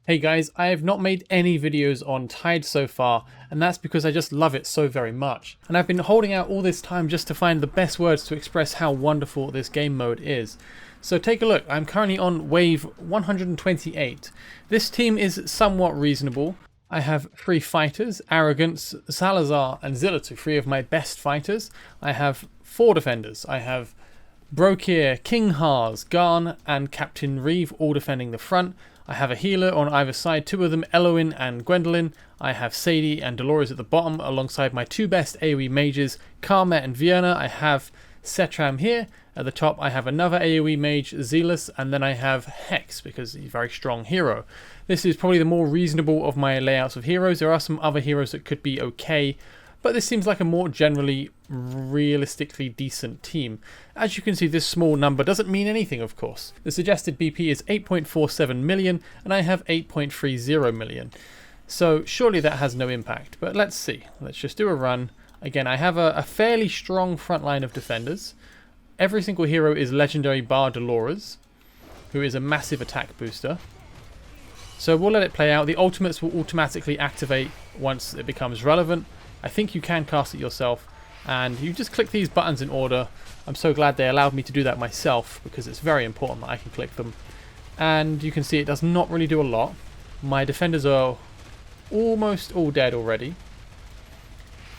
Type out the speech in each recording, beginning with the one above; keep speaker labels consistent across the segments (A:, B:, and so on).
A: Hey guys, I have not made any videos on Tide so far, and that's because I just love it so very much. And I've been holding out all this time just to find the best words to express how wonderful this game mode is. So take a look, I'm currently on wave 128. This team is somewhat reasonable. I have 3 fighters, Arrogance, Salazar and Zillatu, 3 of my best fighters. I have 4 defenders. I have Brokir, King Haas, Garn and Captain Reeve all defending the front. I have a healer on either side, 2 of them, Eloin and Gwendolyn. I have Sadie and Dolores at the bottom alongside my 2 best AoE mages, Karma and Vienna. I have Setram here. At the top I have another AoE mage, Zealous, and then I have Hex because he's a very strong hero. This is probably the more reasonable of my layouts of heroes. There are some other heroes that could be okay, but this seems like a more generally realistically decent team. As you can see, this small number doesn't mean anything, of course. The suggested BP is 8.47 million and I have 8.30 million. So surely that has no impact, but let's see. Let's just do a run. Again, I have a fairly strong front line of defenders. Every single hero is legendary bar Dolores, who is a massive attack booster. So we'll let it play out. The ultimates will automatically activate once it becomes relevant. I think you can cast it yourself, and you just click these buttons in order. I'm so glad they allowed me to do that myself because it's very important that I can click them. And you can see it does not really do a lot. My defenders are almost all dead already.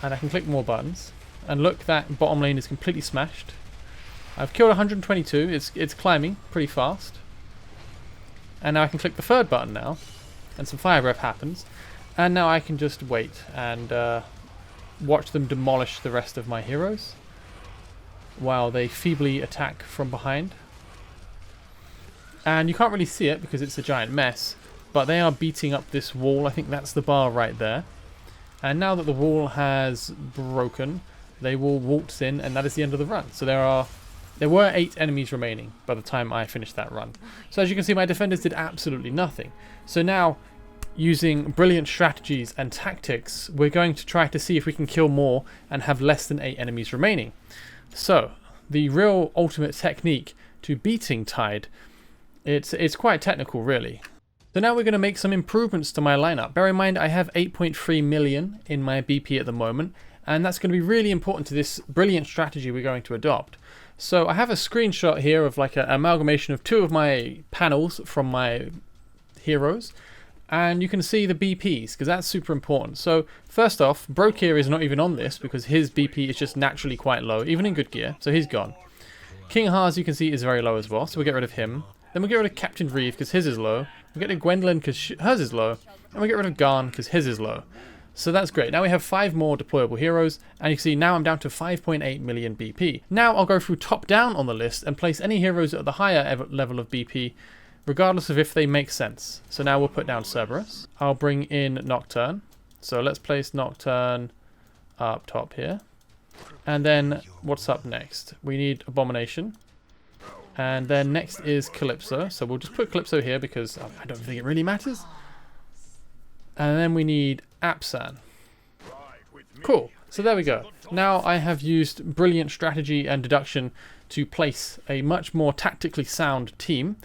A: And I can click more buttons. And look, that bottom lane is completely smashed. I've killed 122. It's climbing pretty fast. And now I can click the third button now. And some fire breath happens. And now I can just wait and watch them demolish the rest of my heroes while they feebly attack from behind. And you can't really see it because it's a giant mess, but they are beating up this wall. I think that's the bar right there. And now that the wall has broken, they will waltz in, and that is the end of the run. So there were 8 enemies remaining by the time I finished that run. So as you can see, my defenders did absolutely nothing. So now, using brilliant strategies and tactics, we're going to try to see if we can kill more and have less than 8 enemies remaining. So, the real ultimate technique to beating Tide, it's quite technical really. So now we're going to make some improvements to my lineup. Bear in mind I have 8.3 million in my BP at the moment, and that's going to be really important to this brilliant strategy we're going to adopt. So I have a screenshot here of like an amalgamation of 2 of my panels from my heroes. And you can see the BPs, because that's super important. So, first off, Brokir is not even on this, because his BP is just naturally quite low, even in good gear, so he's gone. King Haas, you can see, is very low as well, so we'll get rid of him. Then we'll get rid of Captain Reeve, because his is low. We'll get rid of Gwendolyn, because hers is low. And we'll get rid of Garn, because his is low. So that's great. Now we have 5 more deployable heroes, and you can see now I'm down to 5.8 million BP. Now I'll go through top down on the list, and place any heroes at the higher level of BP, regardless of if they make sense. So now we'll put down Cerberus. I'll bring in Nocturne. So let's place Nocturne up top here. And then what's up next? We need Abomination. And then next is Calypso. So we'll just put Calypso here because I don't think it really matters. And then we need Apsan. Cool. So there we go. Now I have used brilliant strategy and deduction to place a much more tactically sound team.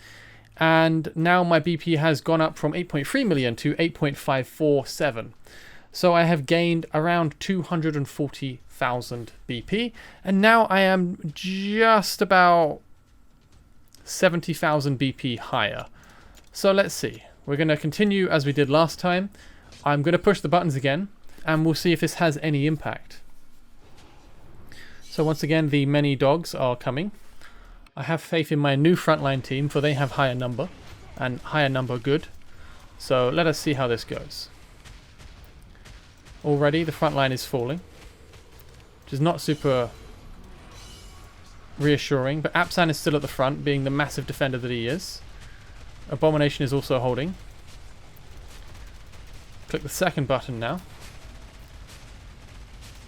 A: And now my BP has gone up from 8.3 million to 8.547. So I have gained around 240,000 BP. And now I am just about 70,000 BP higher. So let's see. We're going to continue as we did last time. I'm going to push the buttons again, and we'll see if this has any impact. So once again, the many dogs are coming. I have faith in my new frontline team, for they have higher number, and higher number good. So let us see how this goes. Already the front line is falling, which is not super reassuring, but Apsan is still at the front, being the massive defender that he is. Abomination is also holding. Click the second button now.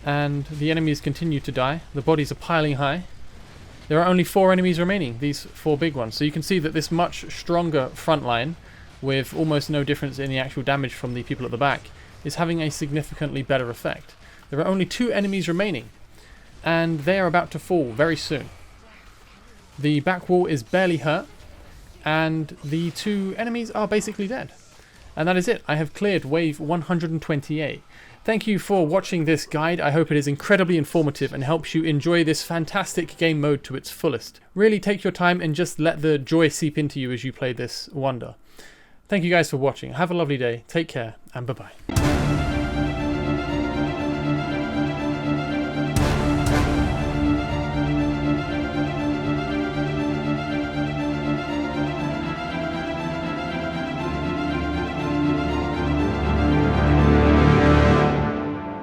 A: And the enemies continue to die. The bodies are piling high. There are only 4 enemies remaining, these 4 big ones. So you can see that this much stronger front line, with almost no difference in the actual damage from the people at the back, is having a significantly better effect. There are only 2 enemies remaining, and they are about to fall very soon. The back wall is barely hurt, and the 2 enemies are basically dead. And that is it. I have cleared wave 128. Thank you for watching this guide. I hope it is incredibly informative and helps you enjoy this fantastic game mode to its fullest. Really take your time and just let the joy seep into you as you play this wonder. Thank you guys for watching. Have a lovely day. Take care and bye-bye.